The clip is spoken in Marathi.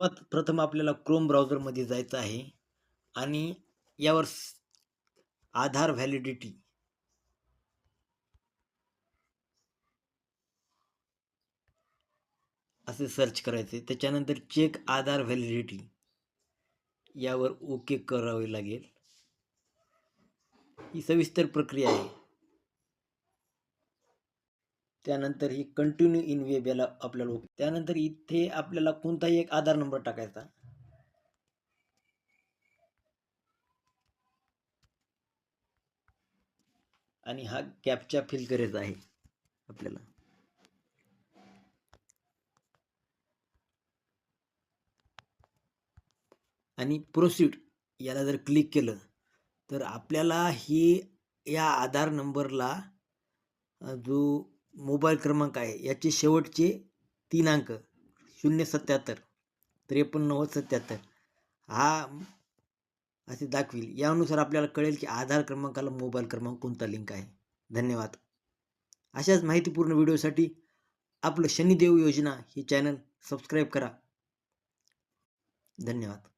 प्रथम आपल्याला क्रोम ब्राउझरमध्ये जायचं आहे आणि यावर आधार व्हॅलिडिटी असे सर्च करायचे. त्याच्यानंतर चेक आधार व्हॅलिडिटी यावर ओके करावे लागेल. ही सविस्तर प्रक्रिया आहे. त्यानंतर ही कंटिन्यू इन वेब याला आपल्याला ओके. त्यानंतर इथे आपल्याला कोणताही एक आधार नंबर टाकायचा. आणि हा कॅप्चा फिल करायचा आहे आपल्याला. आणि प्रोसीड याला जर क्लिक केलं तर आपल्याला या आधार नंबरला जो मोबाईल क्रमांक आहे याचे शेवटचे 3 अंक 077 539077 हा असे दाखविल. यानुसार आपल्याला कळेल की आधार क्रमांकाला मोबाईल क्रमांक कोणता लिंक आहे. धन्यवाद. अशाच माहितीपूर्ण व्हिडिओसाठी आपलं शनिदेव योजना हे चॅनल सबस्क्राईब करा. धन्यवाद.